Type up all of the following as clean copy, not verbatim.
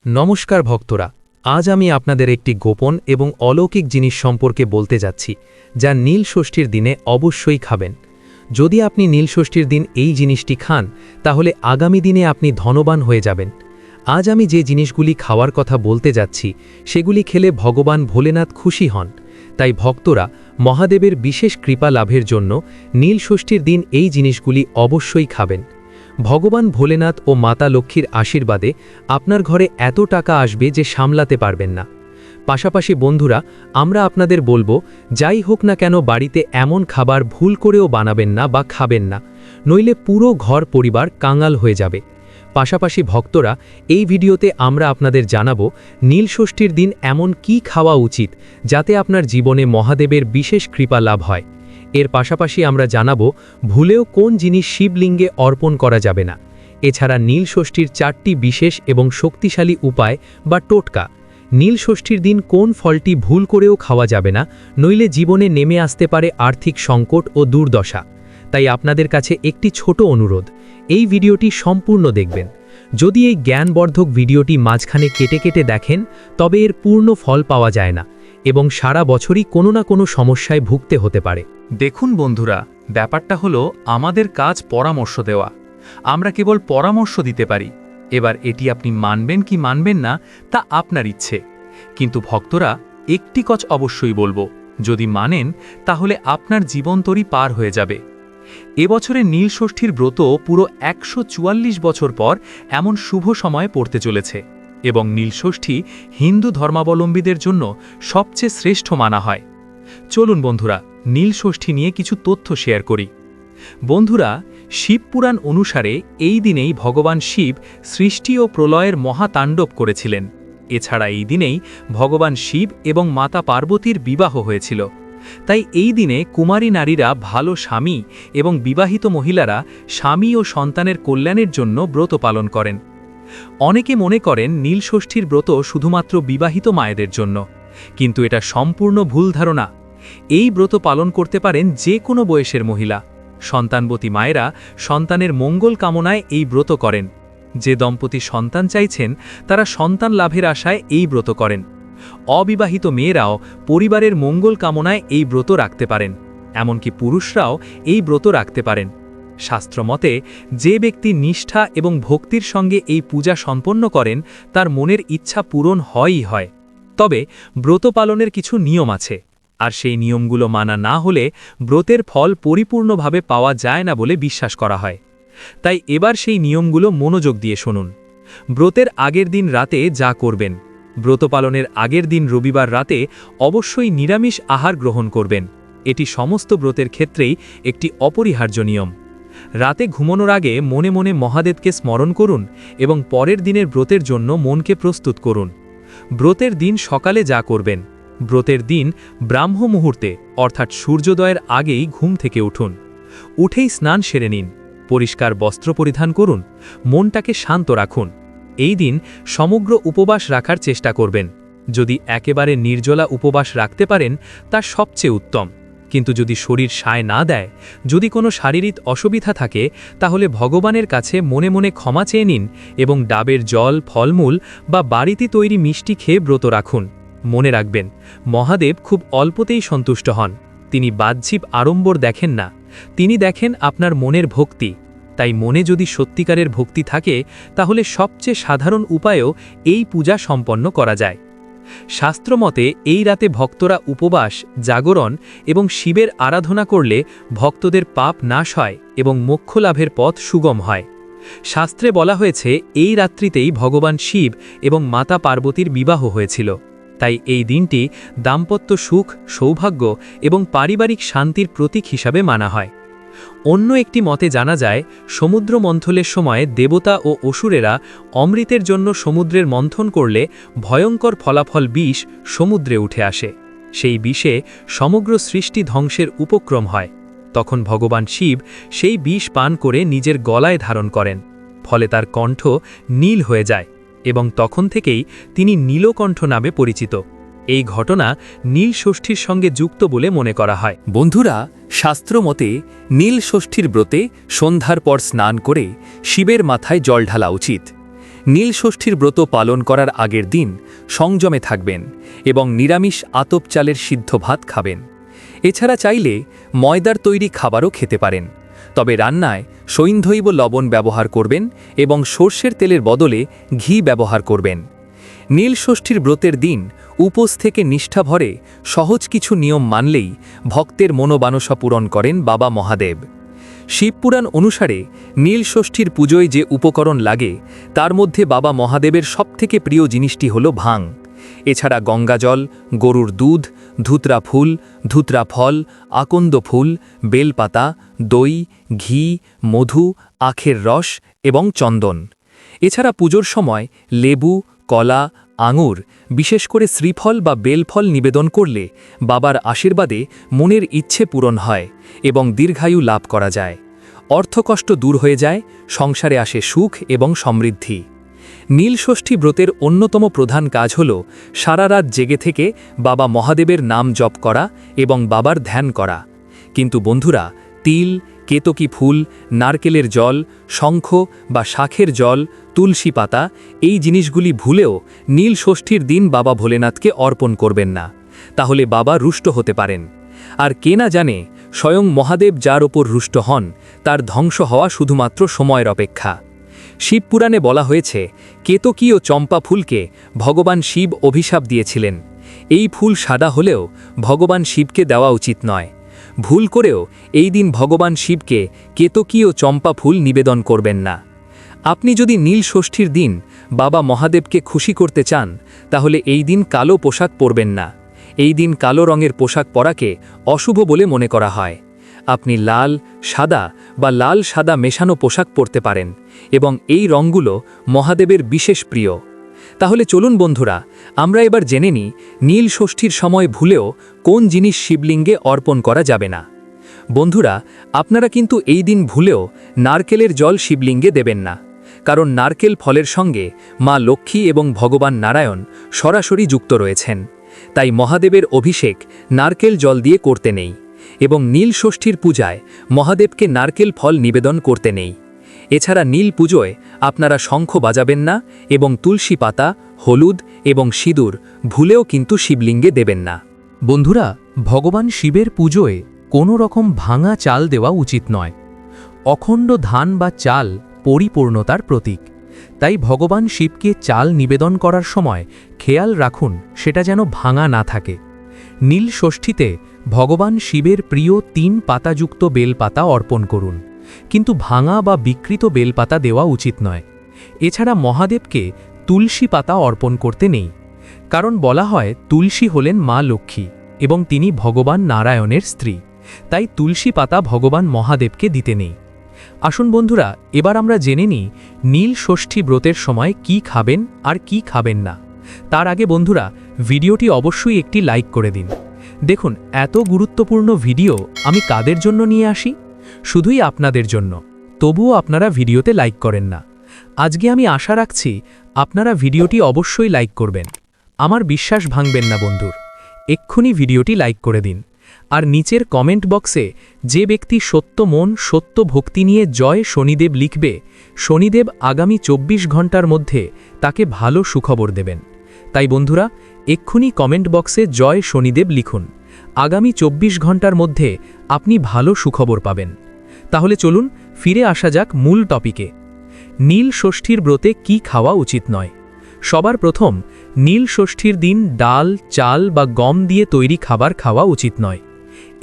নমস্কার ভক্তরা, আজ আমি আপনাদের একটি গোপন এবং অলৌকিক জিনিস সম্পর্কে বলতে যাচ্ছি, যা নীল ষষ্ঠীর দিনে অবশ্যই খাবেন। যদি আপনি নীল ষষ্ঠীর দিন এই জিনিসটি খান, তাহলে আগামী দিনে আপনি ধনবান হয়ে যাবেন। আজ আমি যে জিনিসগুলি খাওয়ার কথা বলতে যাচ্ছি, সেগুলি খেলে ভগবান ভোলেনাথ খুশি হন। তাই ভক্তরা, মহাদেবের বিশেষ কৃপা লাভের জন্য নীল ষষ্ঠীর দিন এই জিনিসগুলি অবশ্যই খাবেন। ভগবান ভোলেনাথ ও মাতা লক্ষ্মীর আশীর্বাদে আপনার ঘরে এত টাকা আসবে যে সামলাতে পারবেন না। পাশাপাশি বন্ধুরা, আমরা আপনাদের বলবো, যাই হোক না কেন বাড়িতে এমন খাবার ভুল করেও বানাবেন না বা খাবেন না, নইলে পুরো ঘর পরিবার কাঙাল হয়ে যাবে। পাশাপাশি ভক্তরা, এই ভিডিওতে আমরা আপনাদের জানাবো নীল ষষ্ঠীর দিন এমন কি খাওয়া উচিত যাতে আপনার জীবনে মহাদেবের বিশেষ কৃপা লাভ হয়। এর পাশাপাশি আমরা জানাবো ভুলেও কোন জিনিস শিবলিঙ্গে অর্পণ করা যাবে না। এছাড়া নীল ষষ্ঠীর 4টি বিশেষ এবং শক্তিশালী উপায় বা টোটকা। নীল ষষ্ঠীর দিন কোন ফলটি ভুল করেও খাওয়া যাবে না, নইলে জীবনে নেমে আসতে পারে আর্থিক সংকট ও দুর্দশা। তাই আপনাদের কাছে একটি ছোট অনুরোধ, এই ভিডিওটি সম্পূর্ণ দেখবেন। যদি এই জ্ঞানবর্ধক ভিডিওটি মাঝখানে কেটে কেটে দেখেন, তবে এর পূর্ণ ফল পাওয়া যায় না এবং সারা বছরই কোনো না কোনো সমস্যায় ভুগতে হতে পারে। দেখুন বন্ধুরা, ব্যাপারটা হলো আমাদের কাজ পরামর্শ দেওয়া। আমরা কেবল পরামর্শ দিতে পারি। এবার এটি আপনি মানবেন কি মানবেন না তা আপনার ইচ্ছে। কিন্তু ভক্তরা, একটি কথা অবশ্যই বলবো, যদি মানেন তাহলে আপনার জীবনতরী পার হয়ে যাবে। এবছরে নীল ষষ্ঠীর ব্রত পুরো 144 বছর পর এমন শুভ সময়ে পড়তে চলেছে এবং নীল ষষ্ঠী হিন্দু ধর্মাবলম্বীদের জন্য সবচেয়ে শ্রেষ্ঠ মানা হয়। চলুন বন্ধুরা, নীল ষষ্ঠী নিয়ে কিছু তথ্য শেয়ার করি। বন্ধুরা, শিবপুরাণ অনুসারে এই দিনেই ভগবান শিব সৃষ্টি ও প্রলয়ের মহাতাণ্ডব করেছিলেন। এছাড়া এই দিনেই ভগবান শিব এবং মাতা পার্বতীর বিবাহ হয়েছিল। তাই এই দিনে কুমারী নারীরা ভালো স্বামী এবং বিবাহিত মহিলারা স্বামী ও সন্তানের কল্যাণের জন্য ব্রত পালন করেন। অনেকে মনে করেন নীল ষষ্ঠীর ব্রত শুধুমাত্র বিবাহিত মায়েদের জন্য, কিন্তু এটা সম্পূর্ণ ভুল ধারণা। এই ব্রত পালন করতে পারেন যে কোনো বয়সের মহিলা। সন্তানবতী মায়েরা সন্তানের মঙ্গল কামনায় এই ব্রত করেন। যে দম্পতি সন্তান চাইছেন তারা সন্তান লাভের আশায় এই ব্রত করেন। অবিবাহিত মেয়েরাও পরিবারের মঙ্গল কামনায় এই ব্রত রাখতে পারেন। এমনকি পুরুষরাও এই ব্রত রাখতে পারেন। শাস্ত্রমতে যে ব্যক্তি নিষ্ঠা এবং ভক্তির সঙ্গে এই পূজা সম্পন্ন করেন, তার মনের ইচ্ছা পূরণ হয়ই হয়। তবে ব্রত পালনের কিছু নিয়ম আছে, আর সেই নিয়মগুলো মানা না হলে ব্রতের ফল পরিপূর্ণভাবে পাওয়া যায় না বলে বিশ্বাস করা হয়। তাই এবার সেই নিয়মগুলো মনোযোগ দিয়ে শুনুন। ব্রতের আগের দিন রাতে যা করবেন। ব্রত পালনের আগের দিন রবিবার রাতে অবশ্যই নিরামিষ আহার গ্রহণ করবেন। এটি সমস্ত ব্রতের ক্ষেত্রেই একটি অপরিহার্য নিয়ম। রাতে ঘুমানোর আগে মনে মনে মহাদেবকে স্মরণ করুন এবং পরের দিনের ব্রতের জন্য মনকে প্রস্তুত করুন। ব্রতের দিন সকালে যা করবেন। ব্রতের দিন ব্রাহ্ম মুহূর্তে অর্থাৎ সূর্যোদয়ের আগেই ঘুম থেকে উঠুন। উঠেই স্নান সেরে নিন, পরিষ্কার বস্ত্র পরিধান করুন, মনটাকে শান্ত রাখুন। এই দিন সমগ্র উপবাস রাখার চেষ্টা করবেন। যদি একেবারে নির্জলা উপবাস রাখতে পারেন তা সবচেয়ে উত্তম। কিন্তু যদি শরীর সায় না দেয়, যদি কোনো শারীরিক অসুবিধা থাকে, তাহলে ভগবানের কাছে মনে মনে ক্ষমা চেয়ে নিন এবং ডাবের জল, ফলমূল বা বাড়িতে তৈরি মিষ্টি খেয়ে ব্রত রাখুন। মনে রাখবেন, মহাদেব খুব অল্পতেই সন্তুষ্ট হন। তিনি বাহ্যিক আড়ম্বর দেখেন না, তিনি দেখেন আপনার মনের ভক্তি। তাই মনে যদি সত্যিকারের ভক্তি থাকে, তাহলে সবচেয়ে সাধারণ উপায়েও এই পূজা সম্পন্ন করা যায়। শাস্ত্রমতে এই রাতে ভক্তরা উপবাস, জাগরণ এবং শিবের আরাধনা করলে ভক্তদের পাপ নাশ হয় এবং মোক্ষ লাভের পথ সুগম হয়। শাস্ত্রে বলা হয়েছে এই রাত্রিতেই ভগবান শিব এবং মাতা পার্বতীর বিবাহ হয়েছিল। তাই এই দিনটি দাম্পত্য সুখ, সৌভাগ্য এবং পারিবারিক শান্তির প্রতীক হিসাবে মানা হয়। অন্য একটি মতে জানা যায়, সমুদ্র মন্থনের সময় দেবতা ও অসুরেরা অমৃতের জন্য সমুদ্রের মন্থন করলে ভয়ঙ্কর ফলাফল বিষ সমুদ্রে উঠে আসে। সেই বিষে সমগ্র সৃষ্টি ধ্বংসের উপক্রম হয়। তখন ভগবান শিব সেই বিষ পান করে নিজের গলায় ধারণ করেন। ফলে তার কণ্ঠ নীল হয়ে যায় এবং তখন থেকেই তিনি নীলকণ্ঠ নামে পরিচিত। এই ঘটনা নীল ষষ্ঠীর সঙ্গে যুক্ত বলে মনে করা হয়। বন্ধুরা, শাস্ত্রমতে নীল ষষ্ঠীর ব্রতে সন্ধ্যার পর স্নান করে শিবের মাথায় জল ঢালা উচিত। নীল ষষ্ঠীর ব্রত পালন করার আগের দিন সংযমে থাকবেন এবং নিরামিষ আতপ চালের সিদ্ধ ভাত খাবেন। এছাড়া চাইলে ময়দার তৈরি খাবারও খেতে পারেন, তবে রান্নায় সৈন্ধৈব লবণ ব্যবহার করবেন এবং সর্ষের তেলের বদলে ঘি ব্যবহার করবেন। নীল ষষ্ঠীর ব্রতের দিন উপোস থেকে নিষ্ঠা ভরে সহজ কিছু নিয়ম মানলেই ভক্তের মনোবাঞ্ছা পূরণ করেন বাবা মহাদেব। শিবপুরাণ অনুসারে নীল ষষ্ঠীর পুজোয় যে উপকরণ লাগে তার মধ্যে বাবা মহাদেবের সবথেকে প্রিয় জিনিসটি হল ভাং। এছাড়া গঙ্গাজল, গরুর দুধ, ধুতরা ফুল, ধুতরা ফল, আকন্দ ফুল, বেলপাতা, দই, ঘি, মধু, আখের রস এবং চন্দন। এছাড়া পুজোর সময় লেবু, কলা, আঙুর, বিশেষ করে শ্রীফল বা বেলফল নিবেদন করলে বাবার আশীর্বাদে মনের ইচ্ছে পূরণ হয় এবং দীর্ঘায়ু লাভ করা যায়। অর্থকষ্ট দূর হয়ে যায়, সংসারে আসে সুখ এবং সমৃদ্ধি। নীল ষষ্ঠী ব্রতের অন্যতম প্রধান কাজ হল সারা রাত জেগে থেকে বাবা মহাদেবের নাম জপ করা এবং বাবার ধ্যান করা। কিন্তু বন্ধুরা, তিল, কেতকী ফুল, নারকেলের জল, শঙ্খ বা শাখের জল, তুলসী পাতা এই জিনিসগুলি ভুলেও নীল ষষ্ঠীর দিন বাবা ভোলেনাথকে অর্পণ করবেন না, তাহলে বাবা রুষ্ট হতে পারেন। আর কে না জানে, স্বয়ং মহাদেব যার ওপর রুষ্ট হন তার ধ্বংস হওয়া শুধুমাত্র সময়ের অপেক্ষা। শিবপুরাণে বলা হয়েছে, কেতকী ও চম্পা ফুলকে ভগবান শিব অভিশাপ দিয়েছিলেন। এই ফুল সাদা হলেও ভগবান শিবকে দেওয়া উচিত নয়। ভুল করেও এই দিন ভগবান শিবকে কেতকী ও চম্পা ফুল নিবেদন করবেন না। আপনি যদি নীল ষষ্ঠীর দিন বাবা মহাদেবকে খুশি করতে চান, তাহলে এই দিন কালো পোশাক পরবেন না। এই দিন কালো রঙের পোশাক পরাকে অশুভ বলে মনে করা হয়। আপনি লাল, সাদা বা লাল সাদা মেশানো পোশাক পরতে পারেন এবং এই রঙগুলো মহাদেবের বিশেষ প্রিয়। তাহলে চলুন বন্ধুরা, আমরা এবার জেনে নিই নীল ষষ্ঠীর সময় ভুলেও কোন জিনিস শিবলিঙ্গে অর্পণ করা যাবে না। বন্ধুরা, আপনারা কিন্তু এই দিন ভুলেও নারকেলের জল শিবলিঙ্গে দেবেন না, কারণ নারকেল ফলের সঙ্গে মা লক্ষ্মী এবং ভগবান নারায়ণ সরাসরি যুক্ত রয়েছেন। তাই মহাদেবের অভিষেক নারকেল জল দিয়ে করতে নেই এবং নীল ষষ্ঠীর পূজায় মহাদেবকে নারকেল ফল নিবেদন করতে নেই। এছাড়া নীল পুজোয় আপনারা শঙ্খ বাজাবেন না এবং তুলসী পাতা, হলুদ এবং সিঁদুর ভুলেও কিন্তু শিবলিঙ্গে দেবেন না। বন্ধুরা, ভগবান শিবের পুজোয় কোনো রকম ভাঙা চাল দেওয়া উচিত নয়। অখণ্ড ধান বা চাল পরিপূর্ণতার প্রতীক, তাই ভগবান শিবকে চাল নিবেদন করার সময় খেয়াল রাখুন সেটা যেন ভাঙা না থাকে। নীল ষষ্ঠীতে ভগবান শিবের প্রিয় 3 পাতাযুক্ত বেলপাতা অর্পণ করুন, কিন্তু ভাঙা বা বিকৃত বেলপাতা দেওয়া উচিত নয়। এছাড়া মহাদেবকে তুলসী পাতা অর্পণ করতে নেই, কারণ বলা হয় তুলসী হলেন মা লক্ষ্মী এবং তিনি ভগবান নারায়ণের স্ত্রী, তাই তুলসী পাতা ভগবান মহাদেবকে দিতে নেই। আসুন বন্ধুরা, এবার আমরা জেনে নিই নীল ষষ্ঠী ব্রতের সময় কি খাবেন আর কি খাবেন না। তার আগে বন্ধুরা, ভিডিওটি অবশ্যই একটি লাইক করে দিন। দেখুন, এত গুরুত্বপূর্ণ ভিডিও আমি কাদের জন্য নিয়ে আসি? শুধুই আপনাদের জন্য। তবুও আপনারা ভিডিওতে লাইক করেন না। আজকে আমি আশা রাখছি আপনারা ভিডিওটি অবশ্যই লাইক করবেন। আমার বিশ্বাস ভাঙবেন না বন্ধুর, এক্ষুনি ভিডিওটি লাইক করে দিন। আর নিচের কমেন্ট বক্সে যে ব্যক্তি সত্য মন সত্য ভক্তি নিয়ে জয় শনিদেব লিখবে, শনিদেব আগামী 24 ঘন্টার মধ্যে তাকে ভালো সুখবর দেবেন। তাই বন্ধুরা, এক্ষুনি কমেন্ট বক্সে জয় শনিদেব লিখুন। আগামী 24 ঘন্টার মধ্যে আপনি ভালো সুখবর পাবেন। তাহলে চলুন ফিরে আসা যাক মূল টপিকে। নীল ষষ্ঠীর ব্রতে কি খাওয়া উচিত নয়। সবার প্রথম, নীল ষষ্ঠীর দিন ডাল, চাল বা গম দিয়ে তৈরি খাবার খাওয়া উচিত নয়।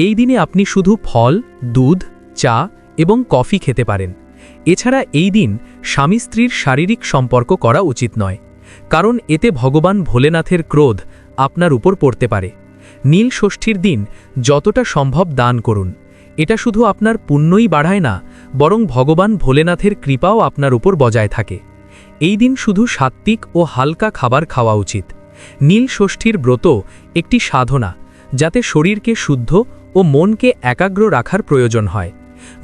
এই দিনে আপনি শুধু ফল, দুধ, চা এবং কফি খেতে পারেন। এছাড়া এই দিন স্বামী স্ত্রীর শারীরিক সম্পর্ক করা উচিত নয়, কারণ এতে ভগবান ভোলেনাথের ক্রোধ আপনার উপর পড়তে পারে। নীল ষষ্ঠীর দিন যতটা সম্ভব দান করুন। এটা শুধু আপনার পুণ্যই বাড়ায় না, বরং ভগবান ভোলেনাথের কৃপাও আপনার উপর বজায় থাকে। এই দিন শুধু সাত্ত্বিক ও হালকা খাবার খাওয়া উচিত। নীল ষষ্ঠীর ব্রত একটি সাধনা, যাতে শরীরকে শুদ্ধ ও মনকে একাগ্র রাখার প্রয়োজন হয়।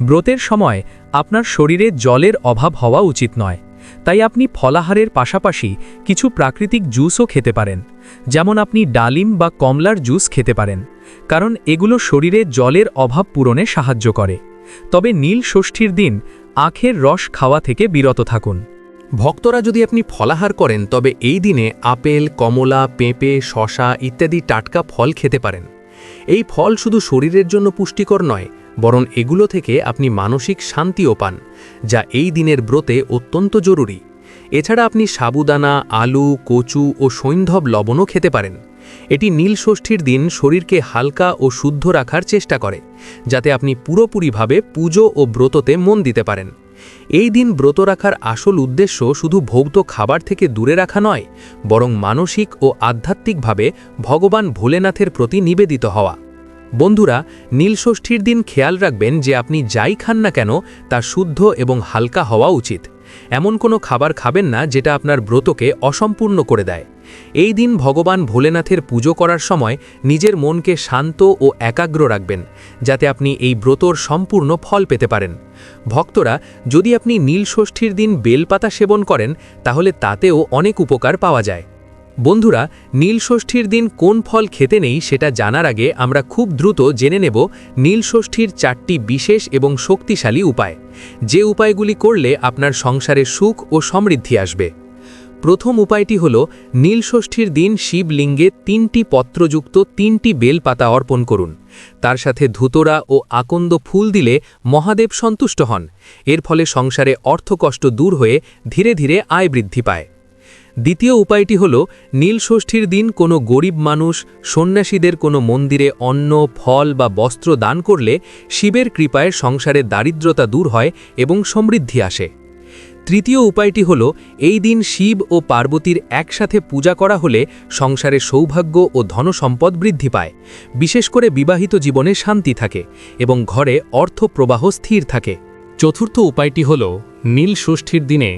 ব্রতের সময় আপনার শরীরে জলের অভাব হওয়া উচিত নয়, তাই আপনি ফলাহারের পাশাপাশি কিছু প্রাকৃতিক জুসও খেতে পারেন, যেমন আপনি ডালিম বা কমলার জুস খেতে পারেন, কারণ এগুলো শরীরে জলের অভাব পূরণে সাহায্য করে। তবে নীল ষষ্ঠীর দিন আখের রস খাওয়া থেকে বিরত থাকুন। ভক্তরা, যদি আপনি ফলাহার করেন তবে এই দিনে আপেল, কমলা, পেঁপে, শসা ইত্যাদি টাটকা ফল খেতে পারেন। এই ফল শুধু শরীরের জন্য পুষ্টিকর নয়, বরং এগুলো থেকে আপনি মানসিক শান্তিও পান, যা এই দিনের ব্রতে অত্যন্ত জরুরি। এছাড়া আপনি সাবুদানা, আলু, কচু ও সৈন্ধব লবণও খেতে পারেন। এটি নীল ষষ্ঠীর দিন শরীরকে হালকা ও শুদ্ধ রাখার চেষ্টা করে, যাতে আপনি পুরোপুরিভাবে পুজো ও ব্রততে মন দিতে পারেন। এই দিন ব্রত রাখার আসল উদ্দেশ্য শুধু ভৌত খাবার থেকে দূরে রাখা নয়, বরং মানসিক ও আধ্যাত্মিকভাবে ভগবান ভোলেনাথের প্রতি নিবেদিত হওয়া। বন্ধুরা, নীল ষষ্ঠীর দিন খেয়াল রাখবেন যে আপনি যাই খান না কেন তা শুদ্ধ এবং হালকা হওয়া উচিত। এমন কোনো খাবার খাবেন না যেটা আপনার ব্রতকে অসম্পূর্ণ করে দেয়। এই দিন ভগবান ভোলেনাথের পুজো করার সময় নিজের মনকে শান্ত ও একাগ্র রাখবেন, যাতে আপনি এই ব্রতর সম্পূর্ণ ফল পেতে পারেন। ভক্তরা, যদি আপনি নীল ষষ্ঠীর দিন বেলপাতা সেবন করেন তাহলে তাতেও অনেক উপকার পাওয়া যায়। বন্ধুরা, নীল ষষ্ঠীর দিন কোন ফল খেতে নেই সেটা জানার আগে আমরা খুব দ্রুত জেনে নেব নীল ষষ্ঠীর 4টি বিশেষ এবং শক্তিশালী উপায়, যে উপায়গুলি করলে আপনার সংসারে সুখ ও সমৃদ্ধি আসবে। প্রথম উপায়টি হল নীল ষষ্ঠীর দিন শিবলিঙ্গে 3টি পত্রযুক্ত 3টি বেলপাতা অর্পণ করুন। তার সাথে ধুতরা ও আকন্দ ফুল দিলে মহাদেব সন্তুষ্ট হন। এর ফলে সংসারে অর্থকষ্ট দূর হয়ে ধীরে ধীরে আয় বৃদ্ধি পায়। দ্বিতীয় উপায়টি হল নীল ষষ্ঠীর দিন কোনো গরিব মানুষ, সন্ন্যাসীদের কোনো মন্দিরে অন্ন, ফল বা বস্ত্র দান করলে শিবের কৃপায় সংসারে দারিদ্রতা দূর হয় এবং সমৃদ্ধি আসে। তৃতীয় উপায়টি হল এই দিন শিব ও পার্বতীর একসাথে পূজা করা হলে সংসারে সৌভাগ্য ও ধনসম্পদ বৃদ্ধি পায়, বিশেষ করে বিবাহিত জীবনে শান্তি থাকে এবং ঘরে অর্থ প্রবাহ স্থির থাকে। চতুর্থ উপায়টি হল নীল ষষ্ঠীর দিনে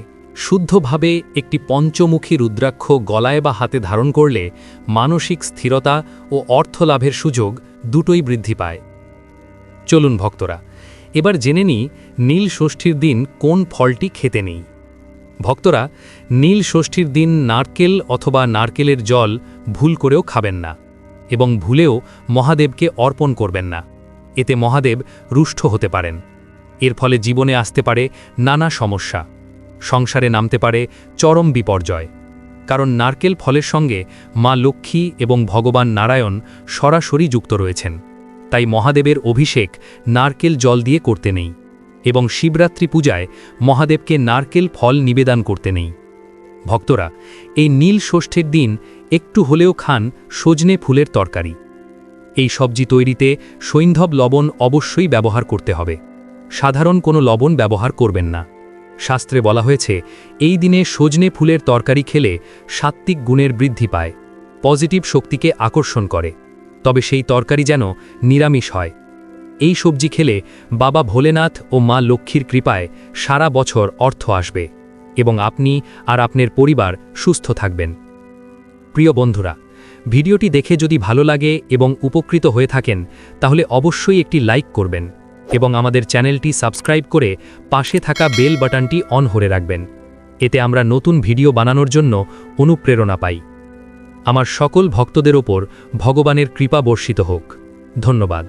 শুদ্ধভাবে একটি পঞ্চমুখী রুদ্রাক্ষ গলায় বা হাতে ধারণ করলে মানসিক স্থিরতা ও অর্থলাভের সুযোগ দুটোই বৃদ্ধি পায়। চলুন ভক্তরা, এবার জেনে নিই নীল ষষ্ঠীর দিন কোন ফলটি খেতে নেই। ভক্তরা, নীল ষষ্ঠীর দিন নারকেল অথবা নারকেলের জল ভুল করেও খাবেন না এবং ভুলেও মহাদেবকে অর্পণ করবেন না। এতে মহাদেব রুষ্ট হতে পারেন। এর ফলে জীবনে আসতে পারে নানা সমস্যা, সংসারে নামতে পারে চরম বিপর্যয়। কারণ নারকেল ফলের সঙ্গে মা লক্ষ্মী এবং ভগবান নারায়ণ সরাসরি যুক্ত রয়েছেন। তাই মহাদেবের অভিষেক নারকেল জল দিয়ে করতে নেই এবং শিবরাত্রি পূজায় মহাদেবকে নারকেল ফল নিবেদন করতে নেই। ভক্তরা, এই নীল ষষ্ঠীর দিন একটু হলেও খান সজনে ফুলের তরকারি। এই সবজি তৈরিতে সৈন্ধব লবণ অবশ্যই ব্যবহার করতে হবে। সাধারণ কোনো লবণ ব্যবহার করবেন না। শাস্ত্রে বলা হয়েছে এই দিনে সজনে ফুলের তরকারি খেলে সাত্ত্বিক গুণের বৃদ্ধি পায়, পজিটিভ শক্তিকে আকর্ষণ করে। তবে সেই তরকারি যেন নিরামিষ হয়। এই সবজি খেলে বাবা ভোলেনাথ ও মা লক্ষ্মীর কৃপায় সারা বছর অর্থ আসবে এবং আপনি আর আপনার পরিবার সুস্থ থাকবেন। প্রিয় বন্ধুরা, ভিডিওটি দেখে যদি ভালো লাগে এবং উপকৃত হয়ে থাকেন তাহলে অবশ্যই একটি লাইক করবেন এবং আমাদের চ্যানেলটি সাবস্ক্রাইব করে পাশে থাকা বেল বাটনটি অন করে রাখবেন। এতে আমরা নতুন ভিডিও বানানোর জন্য অনুপ্রেরণা পাই। আমার সকল ভক্তদের ওপর ভগবানের কৃপা বর্ষিত হোক। ধন্যবাদ।